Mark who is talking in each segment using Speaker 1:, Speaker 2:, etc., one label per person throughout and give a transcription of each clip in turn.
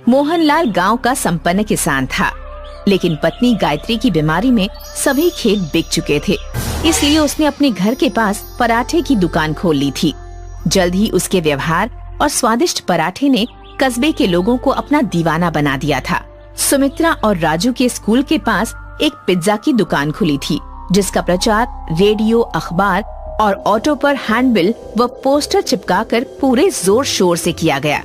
Speaker 1: मोहनलाल गांव का संपन्न किसान था, लेकिन पत्नी गायत्री की बीमारी में सभी खेत बिक चुके थे। इसलिए उसने अपने घर के पास पराठे की दुकान खोल ली थी। जल्द ही उसके व्यवहार और स्वादिष्ट पराठे ने कस्बे के लोगों को अपना दीवाना बना दिया था। सुमित्रा और राजू के स्कूल के पास एक पिज्जा की दुकान खुली थी, जिसका प्रचार रेडियो, अखबार और ऑटो पर हैंडबिल व पोस्टर चिपकाकर पूरे जोर शोर से किया गया।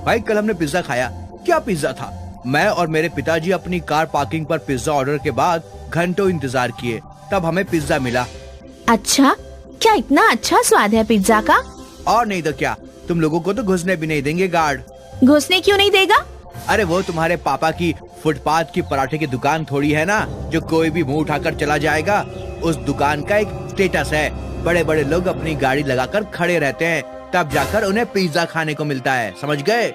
Speaker 2: भाई कल हमने पिज्जा खाया। क्या पिज्जा था? मैं और मेरे पिताजी अपनी कार पार्किंग पर पिज्जा ऑर्डर के बाद घंटों इंतजार किए, तब हमें पिज्जा मिला।
Speaker 1: अच्छा, क्या इतना अच्छा स्वाद है पिज्जा का?
Speaker 2: और नहीं तो क्या, तुम लोगों को तो घुसने भी नहीं देंगे गार्ड।
Speaker 1: घुसने क्यों नहीं देगा?
Speaker 2: अरे वो तुम्हारे पापा की फुटपाथ की पराठे की दुकान थोड़ी है ना, जो कोई भी मुंह उठाकर चला जाएगा। उस दुकान का एक स्टेटस है, बड़े बड़े लोग अपनी गाड़ी लगाकर खड़े रहते हैं, तब जाकर उन्हें पिज्जा खाने को मिलता है, समझ गए?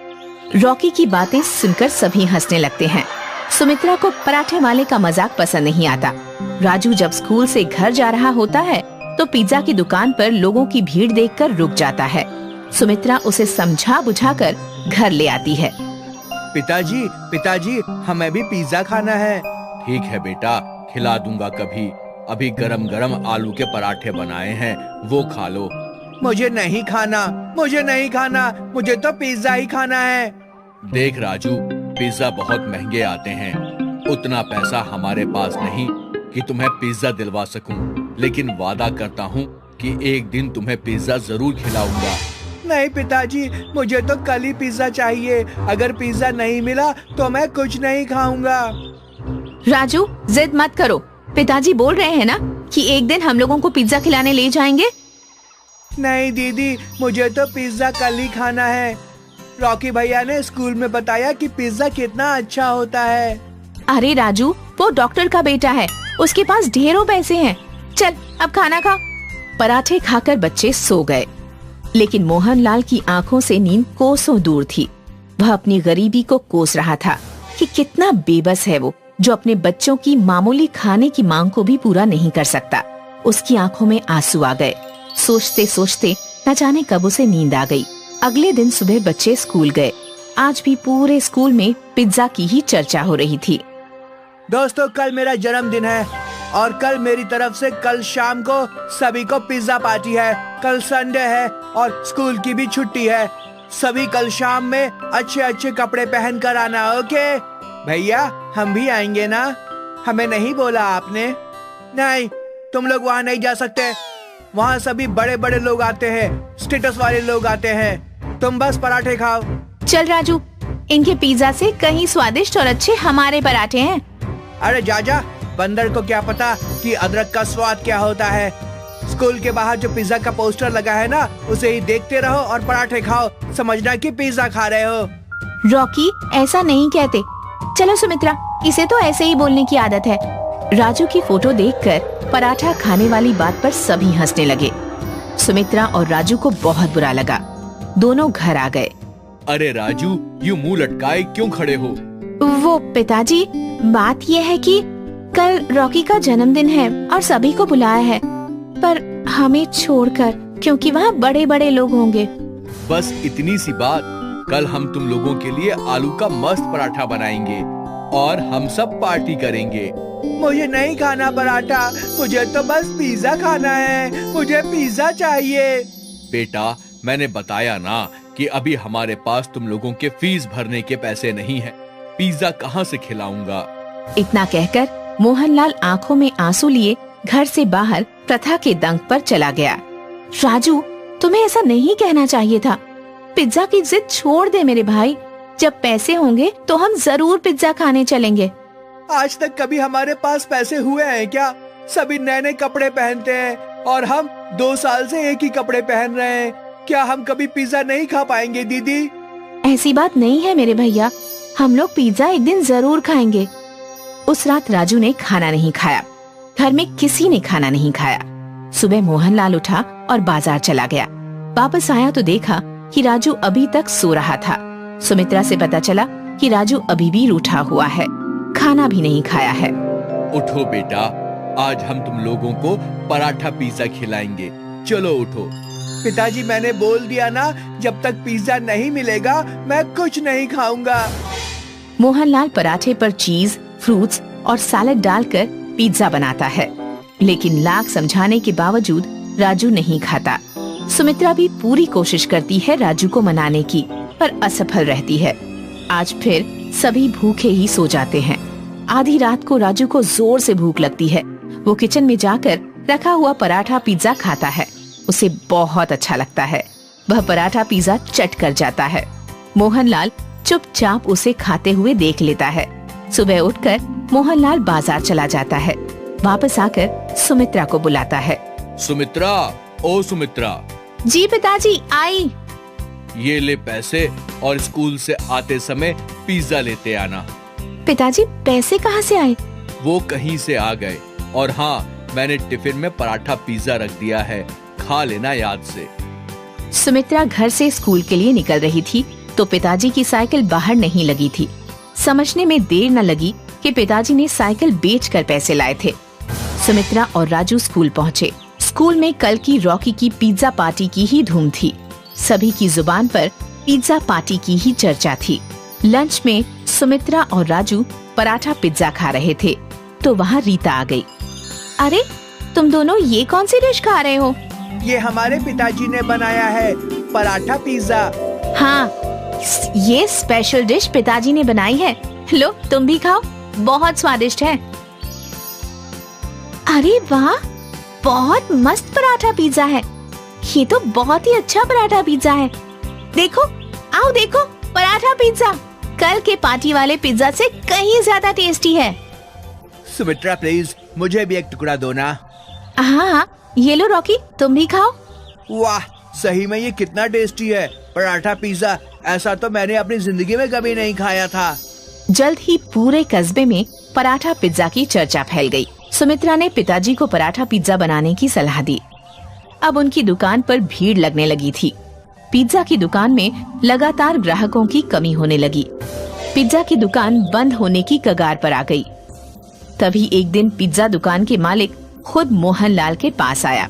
Speaker 1: रॉकी की बातें सुनकर सभी हंसने लगते हैं। सुमित्रा को पराठे वाले का मजाक पसंद नहीं आता। राजू जब स्कूल से घर जा रहा होता है तो पिज्जा की दुकान पर लोगों की भीड़ देखकर रुक जाता है। सुमित्रा उसे समझा बुझाकर घर ले आती है।
Speaker 2: पिताजी, पिताजी, हमें भी पिज्जा खाना है। ठीक है बेटा, खिला दूंगा कभी। अभी गरम गरम आलू के पराठे बनाए हैं, वो खा लो। मुझे नहीं खाना, मुझे नहीं खाना, मुझे तो पिज्जा ही खाना है। देख राजू, पिज्जा बहुत महंगे आते हैं, उतना पैसा हमारे पास नहीं कि तुम्हें पिज्जा दिलवा सकूं, लेकिन वादा करता हूं कि एक दिन तुम्हें पिज्जा जरूर खिलाऊंगा। नहीं पिताजी, मुझे तो कल ही पिज्जा चाहिए। अगर पिज्जा नहीं मिला तो मैं कुछ नहीं खाऊंगा।
Speaker 1: राजू, जिद मत करो। पिताजी बोल रहे हैं ना कि एक दिन हम लोगों को पिज्जा खिलाने ले जाएंगे।
Speaker 2: नहीं दीदी, मुझे तो पिज्जा कल ही खाना है। रॉकी भैया ने स्कूल में बताया कि पिज्जा कितना अच्छा होता है।
Speaker 1: अरे राजू, वो डॉक्टर का बेटा है, उसके पास ढेरों पैसे हैं। चल अब खाना खा। पराठे खाकर बच्चे सो गए, लेकिन मोहनलाल की आंखों से नींद कोसों दूर थी। वह अपनी गरीबी को कोस रहा था कि कितना बेबस है वो, जो अपने बच्चों की मामूली खाने की मांग को भी पूरा नहीं कर सकता। उसकी आंखों में आंसू आ गए। सोचते सोचते न जाने कब उसे नींद आ गई। अगले दिन सुबह बच्चे स्कूल गए। आज भी पूरे स्कूल में पिज्जा की ही चर्चा हो रही थी।
Speaker 2: दोस्तों, कल मेरा जन्मदिन है और कल मेरी तरफ से कल शाम को सभी को पिज्जा पार्टी है। कल संडे है और स्कूल की भी छुट्टी है। सभी कल शाम में अच्छे अच्छे कपड़े पहन कर आना, ओके? भैया, हम भी आएंगे ना? हमें नहीं बोला आपने? नहीं, तुम लोग वहाँ नहीं जा सकते। वहाँ सभी बड़े बड़े लोग आते हैं, स्टेटस वाले लोग आते हैं। तुम बस पराठे खाओ।
Speaker 1: चल राजू, इनके पिज्जा से कहीं स्वादिष्ट और अच्छे हमारे पराठे हैं।
Speaker 2: अरे जा, बंदर को क्या पता कि अदरक का स्वाद क्या होता है। स्कूल के बाहर जो पिज्जा का पोस्टर लगा है ना, उसे ही देखते रहो और पराठे खाओ, समझना कि पिज्जा खा रहे हो।
Speaker 1: रॉकी, ऐसा नहीं कहते। चलो सुमित्रा, इसे तो ऐसे ही बोलने की आदत है। राजू की फोटो देखकर पराठा खाने वाली बात पर सभी हंसने लगे। सुमित्रा और राजू को बहुत बुरा लगा। दोनों घर आ गए।
Speaker 2: अरे राजू, यूं मुंह लटकाए क्यों खड़े हो?
Speaker 1: वो पिताजी, बात ये है कि कल रॉकी का जन्मदिन है और सभी को बुलाया है, पर हमें छोड़कर, क्योंकि वहाँ बड़े बड़े लोग होंगे।
Speaker 2: बस इतनी सी बात। कल हम तुम लोगों के लिए आलू का मस्त पराठा बनाएंगे और हम सब पार्टी करेंगे। मुझे नहीं खाना पराठा, मुझे तो बस पिज्जा खाना है। मुझे पिज्जा चाहिए। बेटा, मैंने बताया ना कि अभी हमारे पास तुम लोगों के फीस भरने के पैसे नहीं हैं। पिज्जा कहाँ से खिलाऊंगा?
Speaker 1: इतना कहकर मोहनलाल आंखों में आंसू लिए घर से बाहर प्रथा के दंग पर चला गया। राजू, तुम्हें ऐसा नहीं कहना चाहिए था। पिज्जा की जिद छोड़ दे मेरे भाई। जब पैसे होंगे तो हम जरूर पिज्जा खाने चलेंगे।
Speaker 2: आज तक कभी हमारे पास पैसे हुए हैं क्या? सभी नए नए कपड़े पहनते हैं और हम 2 साल से एक ही कपड़े पहन रहे हैं। क्या हम कभी पिज्जा नहीं खा पाएंगे दीदी?
Speaker 1: ऐसी बात नहीं है मेरे भैया, हम लोग पिज्जा एक दिन जरूर खाएंगे। उस रात राजू ने खाना नहीं खाया। घर में किसी ने खाना नहीं खाया। सुबह मोहनलाल उठा और बाजार चला गया। वापस आया तो देखा कि राजू अभी तक सो रहा था। सुमित्रा से पता चला कि राजू अभी भी रूठा हुआ है, खाना भी नहीं खाया है।
Speaker 2: उठो बेटा, आज हम तुम लोगों को पराठा पिज्जा खिलाएंगे। चलो उठो। पिताजी, मैंने बोल दिया ना, जब तक पिज्जा नहीं मिलेगा मैं कुछ नहीं खाऊंगा।
Speaker 1: मोहनलाल पराठे पर चीज, फ्रूट्स और सैलेड डालकर पिज्जा बनाता है, लेकिन लाख समझाने के बावजूद राजू नहीं खाता। सुमित्रा भी पूरी कोशिश करती है राजू को मनाने की, पर असफल रहती है। आज फिर सभी भूखे ही सो जाते हैं। आधी रात को राजू को जोर से भूख लगती है। वो किचन में जाकर रखा हुआ पराठा पिज्जा खाता है। उसे बहुत अच्छा लगता है। वह पराठा पिज्जा चट कर जाता है। मोहनलाल चुपचाप उसे खाते हुए देख लेता है। सुबह उठकर मोहनलाल बाजार चला जाता है। वापस आकर सुमित्रा को बुलाता है।
Speaker 2: सुमित्रा, ओ सुमित्रा।
Speaker 1: जी पिताजी, आई।
Speaker 2: ये ले पैसे और स्कूल से आते समय पिज्जा लेते आना।
Speaker 1: पिताजी, पैसे कहाँ से आए?
Speaker 2: वो कहीं से आ गए। और हाँ, मैंने टिफिन में पराठा पिज्जा रख दिया है, खा लेना याद से।
Speaker 1: सुमित्रा घर से स्कूल के लिए निकल रही थी तो पिताजी की साइकिल बाहर नहीं लगी थी। समझने में देर न लगी कि पिताजी ने साइकिल बेचकर पैसे लाए थे। सुमित्रा और राजू स्कूल पहुँचे। स्कूल में कल की रॉकी की पिज्जा पार्टी की ही धूम थी। सभी की जुबान पर पिज्जा पार्टी की ही चर्चा थी। लंच में सुमित्रा और राजू पराठा पिज्जा खा रहे थे तो वहाँ रीता आ गई। अरे, तुम दोनों ये कौन सी डिश खा रहे हो?
Speaker 2: ये हमारे पिताजी ने बनाया है, पराठा पिज्जा।
Speaker 1: हाँ, ये स्पेशल डिश पिताजी ने बनाई है। लो, तुम भी खाओ, बहुत स्वादिष्ट है। अरे वाह, बहुत मस्त पराठा पिज्जा है। ये तो बहुत ही अच्छा पराठा पिज्जा है। देखो, आओ देखो, पराठा पिज्जा कल के पार्टी वाले पिज्जा से कहीं ज्यादा टेस्टी है।
Speaker 2: सुमित्रा प्लीज, मुझे भी एक टुकड़ा दो ना।
Speaker 1: हाँ, ये लो रॉकी, तुम भी खाओ।
Speaker 2: वाह, सही में ये कितना टेस्टी है पराठा पिज्जा। ऐसा तो मैंने अपनी जिंदगी में कभी नहीं खाया था।
Speaker 1: जल्द ही पूरे कस्बे में पराठा पिज्जा की चर्चा फैल गई। सुमित्रा ने पिताजी को पराठा पिज्जा बनाने की सलाह दी। अब उनकी दुकान पर भीड़ लगने लगी थी। पिज्जा की दुकान में लगातार ग्राहकों की कमी होने लगी। पिज्जा की दुकान बंद होने की कगार पर आ गई। तभी एक दिन पिज्जा दुकान के मालिक खुद मोहनलाल के पास आया।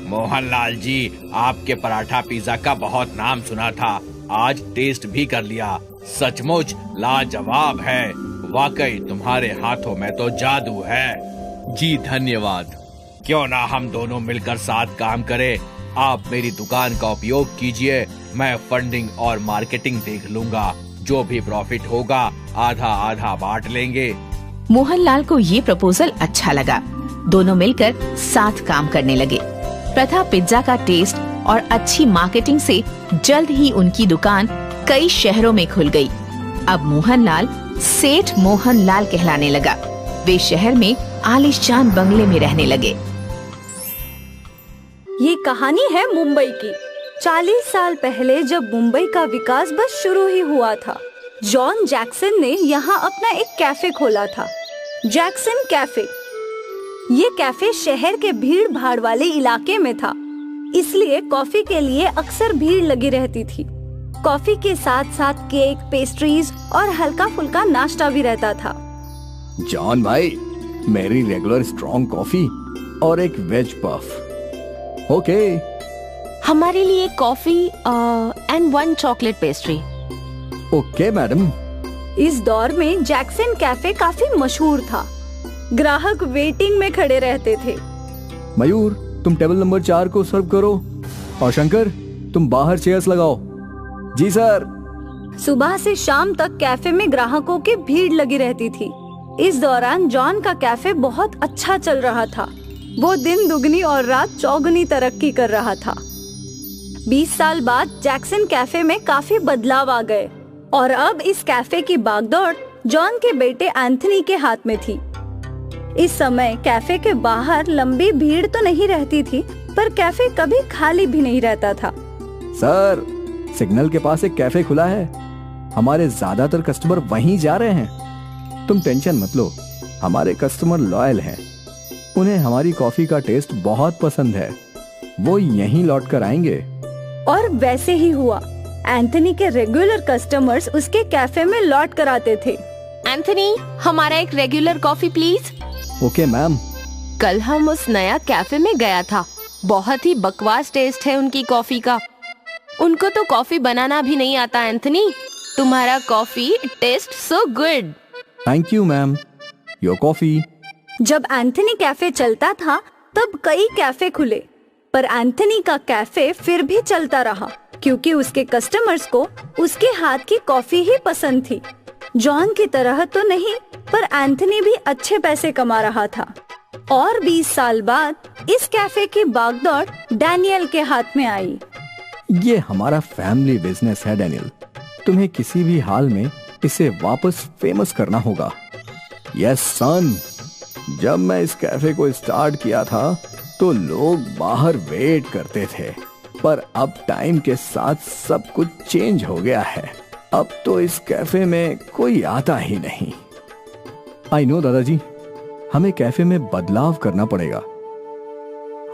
Speaker 2: मोहनलाल जी, आपके पराठा पिज्जा का बहुत नाम सुना था, आज टेस्ट भी कर लिया। सचमुच लाजवाब है। वाकई तुम्हारे हाथों में तो जादू है। जी धन्यवाद। क्यों ना हम दोनों मिलकर साथ काम करें। आप मेरी दुकान का उपयोग कीजिए, मैं फंडिंग और मार्केटिंग देख लूंगा। जो भी प्रॉफिट होगा आधा आधा बांट लेंगे।
Speaker 1: मोहनलाल को ये प्रपोजल अच्छा लगा। दोनों मिलकर साथ काम करने लगे। प्रथा पिज्जा का टेस्ट और अच्छी मार्केटिंग से जल्द ही उनकी दुकान कई शहरों में खुल गई। अब मोहनलाल सेठ मोहनलाल कहलाने लगा। वे शहर में आलीशान बंगले में रहने लगे।
Speaker 3: ये कहानी है मुंबई की। 40 साल पहले जब मुंबई का विकास बस शुरू ही हुआ था, जॉन जैक्सन ने यहाँ अपना एक कैफे खोला था, जैक्सन कैफे। ये कैफे शहर के भीड़ भाड़ वाले इलाके में था, इसलिए कॉफी के लिए अक्सर भीड़ लगी रहती थी। कॉफी के साथ साथ केक, पेस्ट्रीज और हल्का फुल्का नाश्ता भी रहता था।
Speaker 4: जॉन भाई, मेरी रेगुलर स्ट्रॉन्ग कॉफी और एक वेज पफ। ओके।
Speaker 5: हमारे लिए coffee and 1 chocolate pastry.
Speaker 4: Okay madam.
Speaker 3: इस दौर में जैक्सन कैफे काफी मशहूर था। ग्राहक वेटिंग में खड़े रहते थे।
Speaker 4: मयूर, तुम टेबल नंबर 4 को सर्व करो और शंकर, तुम बाहर चेयर्स लगाओ। जी सर।
Speaker 3: सुबह से शाम तक कैफे में ग्राहकों की भीड़ लगी रहती थी। इस दौरान जॉन का कैफे बहुत अच्छा चल रहा था। वो दिन दुगनी और रात चौगुनी तरक्की कर रहा था। 20 साल बाद जैक्सन कैफे में काफी बदलाव आ गए और अब इस कैफे की बागडोर जॉन के बेटे एंथनी के हाथ में थी। इस समय कैफे के बाहर लंबी भीड़ तो नहीं रहती थी, पर कैफे कभी खाली भी नहीं रहता था।
Speaker 4: सर, सिग्नल के पास एक कैफे खुला है। हमारे ज्यादातर कस्टमर वहीं जा रहे हैं। तुम टेंशन मत लो, हमारे कस्टमर लॉयल हैं। उन्हें हमारी कॉफी का टेस्ट बहुत पसंद है। वो यहीं लौट कर आएंगे।
Speaker 3: और वैसे ही हुआ। एंथनी के रेगुलर कस्टमर्स उसके कैफे में लौट कर आते थे।
Speaker 5: एंथनी, हमारा एक regular coffee please.
Speaker 4: Okay ma'am.
Speaker 5: कल हम उस नया कैफे में गया था। बहुत ही बकवास टेस्ट है उनकी कॉफी का। उनको तो कॉफी बनाना भी नहीं आता एंथनी। तुम्हारा coffee taste so good.
Speaker 4: Thank you ma'am, your coffee.
Speaker 3: जब एंथनी कैफे चलता था तब कई कैफे खुले, पर एंथनी का कैफे फिर भी चलता रहा क्योंकि उसके कस्टमर्स को उसके हाथ की कॉफी ही पसंद थी। जॉन की तरह तो नहीं, पर एंथनी भी अच्छे पैसे कमा रहा था। और 20 साल बाद इस कैफे की बागडोर डैनियल के हाथ में आई।
Speaker 4: ये हमारा फैमिली बिजनेस है डैनियल, तुम्हें किसी भी हाल में इसे वापस फेमस करना होगा। यस सन, जब मैं इस कैफे को स्टार्ट किया था तो लोग बाहर वेट करते थे, पर अब टाइम के साथ सब कुछ चेंज हो गया है। अब तो इस कैफे में कोई आता ही नहीं। आई नो दादाजी, हमें कैफे में बदलाव करना पड़ेगा।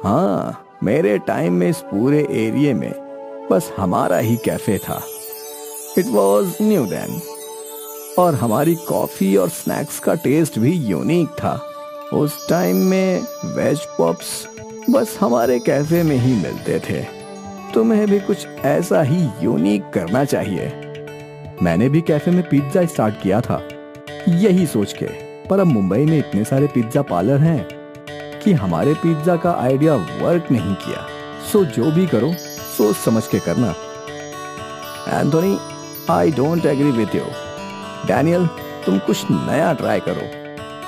Speaker 4: हाँ, मेरे टाइम में इस पूरे एरिया में बस हमारा ही कैफे था। इट वॉज न्यू देन, और हमारी कॉफी और स्नैक्स का टेस्ट भी यूनिक था। उस टाइम में वेज पॉप्स बस हमारे कैफे में ही मिलते थे। तुम्हें भी कुछ ऐसा ही यूनिक करना चाहिए। मैंने भी कैफे में पिज्जा स्टार्ट किया था यही सोच के, पर अब मुंबई में इतने सारे पिज्जा पार्लर हैं कि हमारे पिज्जा का आइडिया वर्क नहीं किया। सो जो भी करो सोच समझ के करना। Anthony, I don't agree with you. Daniel, तुम कुछ नया ट्राई करो।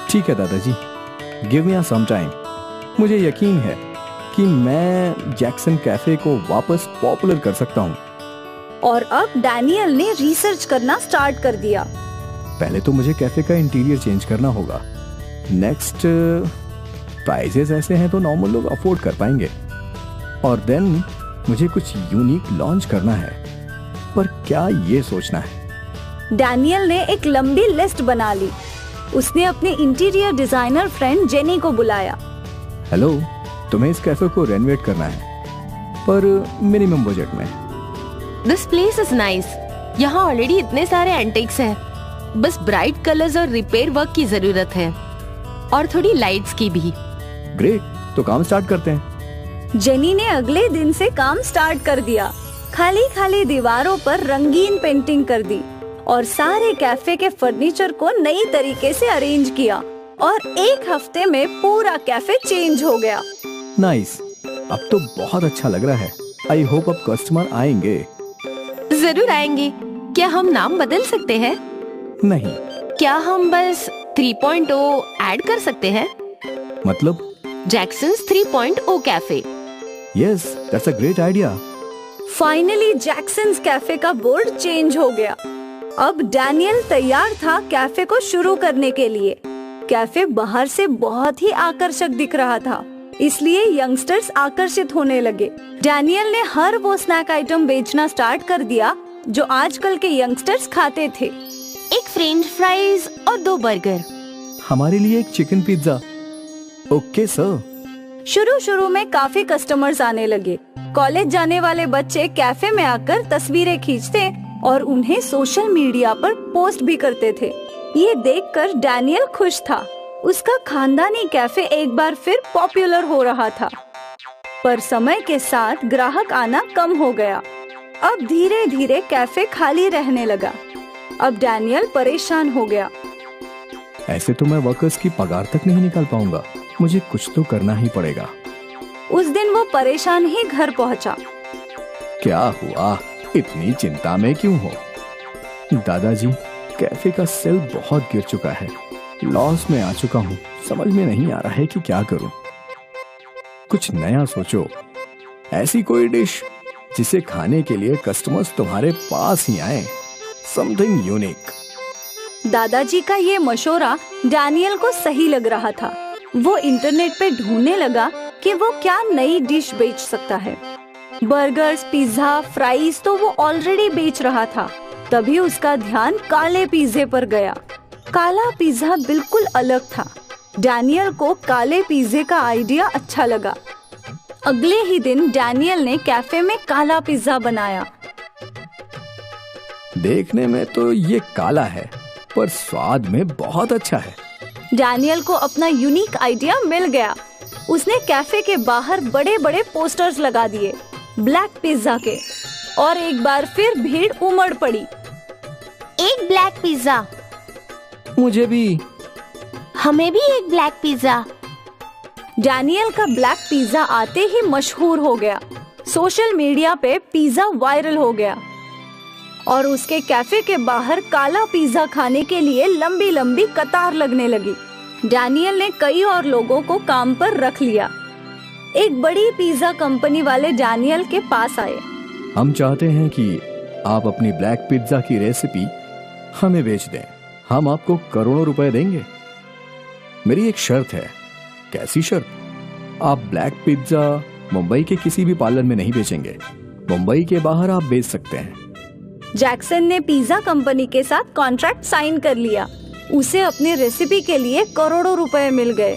Speaker 4: ठीक है दादाजी, गिव मी सम टाइम। मुझे यकीन है कि मैं जैक्सन कैफे को वापस पॉपुलर कर सकता हूँ।
Speaker 3: और अब डैनियल ने रिसर्च करना स्टार्ट कर दिया।
Speaker 4: पहले तो मुझे कैफे का इंटीरियर चेंज करना होगा। नेक्स्ट, प्राइजेस ऐसे हैं तो नॉर्मल लोग अफोर्ड कर पाएंगे। और देन मुझे कुछ यूनिक लॉन्च करना है, पर क्या ये सोचना है।
Speaker 3: डैनियल ने एक लंबी लिस्ट बना ली। उसने अपने इंटीरियर डिजाइनर फ्रेंड जेनी को बुलाया।
Speaker 4: हेलो, तुम्हें इस कैफे को रेनोवेट करना है, पर मिनिमम बजट में।
Speaker 5: This place is nice. यहाँ ऑलरेडी इतने सारे एंटिक्स हैं, बस ब्राइट कलर्स और रिपेयर वर्क की जरूरत है, और थोड़ी लाइट्स की भी।
Speaker 4: ग्रेट, तो काम स्टार्ट करते हैं।
Speaker 3: जेनी ने अगले दिन से काम स्टार्ट कर दिया। खाली खाली दीवारों पर रंगीन पेंटिंग कर दी और सारे कैफे के फर्नीचर को नई तरीके से अरेंज किया, और एक हफ्ते में पूरा कैफे चेंज हो गया।
Speaker 4: नाइस, अब तो बहुत अच्छा लग रहा है। आई होप अब कस्टमर आएंगे।
Speaker 5: जरूर आएंगे। क्या हम नाम बदल सकते हैं?
Speaker 4: नहीं।
Speaker 5: क्या हम बस 3.0 ऐड कर सकते हैं?
Speaker 4: मतलब?
Speaker 5: Jackson's 3.0 cafe.
Speaker 4: Yes, that's a great idea.
Speaker 3: Finally Jackson's cafe का बोर्ड चेंज हो गया। अब डैनियल तैयार था कैफे को शुरू करने के लिए। कैफे बाहर से बहुत ही आकर्षक दिख रहा था, इसलिए यंगस्टर्स आकर्षित होने लगे। डैनियल ने हर वो स्नैक आइटम बेचना स्टार्ट कर दिया जो आजकल के यंगस्टर्स खाते थे।
Speaker 5: एक फ्रेंच फ्राइज और 2 बर्गर।
Speaker 4: हमारे लिए एक चिकन पिज्जा। Okay sir.
Speaker 3: शुरू में काफी कस्टमर्स आने लगे। कॉलेज जाने वाले बच्चे कैफे में आकर तस्वीरें खींचते और उन्हें सोशल मीडिया पर पोस्ट भी करते थे। ये देखकर डैनियल खुश था। उसका खानदानी कैफे एक बार फिर पॉपुलर हो रहा था, पर समय के साथ ग्राहक आना कम हो गया। अब धीरे धीरे कैफे खाली रहने लगा। अब डैनियल परेशान हो गया।
Speaker 4: ऐसे तो मैं वर्कर्स की पगार तक नहीं निकाल पाऊंगा। मुझे कुछ तो करना ही पड़ेगा।
Speaker 3: उस दिन वो परेशान ही घर पहुंचा।
Speaker 4: क्या हुआ? इतनी चिंता में क्यों हो? दादाजी, कैफे का सेल बहुत गिर चुका है। लॉस में आ चुका हूँ। समझ में नहीं आ रहा है कि क्या करूं। कुछ नया सोचो। ऐसी कोई डिश जिसे खाने के लिए कस्टमर्स तुम्हारे पास ही आए। Something unique.
Speaker 3: दादाजी का ये मशवरा डैनियल को सही लग रहा था। वो इंटरनेट पे ढूंढने लगा कि वो क्या नई डिश बेच सकता है। बर्गर्स, पिज्जा, फ्राइज तो वो ऑलरेडी बेच रहा था। तभी उसका ध्यान काले पिज्जे पर गया। काला पिज्जा बिल्कुल अलग था। डैनियल को काले पिज्जे का आइडिया अच्छा लगा। अगले ही दिन डैनियल ने कैफे में काला पिज्जा बनाया।
Speaker 4: देखने में तो ये काला है, पर स्वाद में बहुत अच्छा है।
Speaker 3: डैनियल को अपना यूनिक आइडिया मिल गया। उसने कैफे के बाहर बड़े बड़े पोस्टर्स लगा दिए ब्लैक पिज्जा के, और एक बार फिर भीड़ उमड़ पड़ी।
Speaker 5: एक ब्लैक पिज्जा।
Speaker 4: मुझे भी।
Speaker 5: हमें भी एक ब्लैक पिज्जा।
Speaker 3: डैनियल का ब्लैक पिज्जा आते ही मशहूर हो गया। सोशल मीडिया पे पिज्जा वायरल हो गया और उसके कैफे के बाहर काला पिज्जा खाने के लिए लंबी लंबी कतार लगने लगी। डैनियल ने कई और लोगों को काम पर रख लिया। एक बड़ी पिज्जा कंपनी वाले डैनियल के पास आए।
Speaker 4: हम चाहते हैं कि आप अपनी ब्लैक पिज्जा की रेसिपी हमें बेच दें। हम आपको करोड़ों रुपए देंगे। मेरी एक शर्त है। कैसी शर्त? आप ब्लैक पिज्जा मुंबई के किसी भी पार्लर में नहीं बेचेंगे। मुंबई के बाहर आप बेच सकते हैं।
Speaker 3: जैक्सन ने पिज्जा कंपनी के साथ कॉन्ट्रैक्ट साइन कर लिया। उसे अपनी रेसिपी के लिए करोड़ों रुपए मिल गए।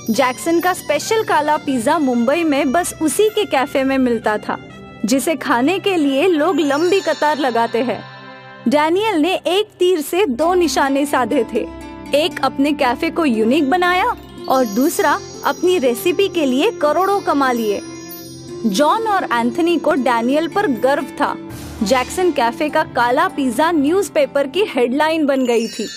Speaker 3: जैक्सन का स्पेशल काला पिज्जा मुंबई में बस उसी के कैफे में मिलता था, जिसे खाने के लिए लोग लंबी कतार लगाते हैं। डैनियल ने एक तीर से दो निशाने साधे थे। एक अपने कैफे को यूनिक बनाया और दूसरा अपनी रेसिपी के लिए करोड़ों कमा लिए। जॉन और एंथनी को डैनियल पर गर्व था। जैक्सन कैफे का काला पिज्जा न्यूज़पेपर की हेडलाइन बन गई थी।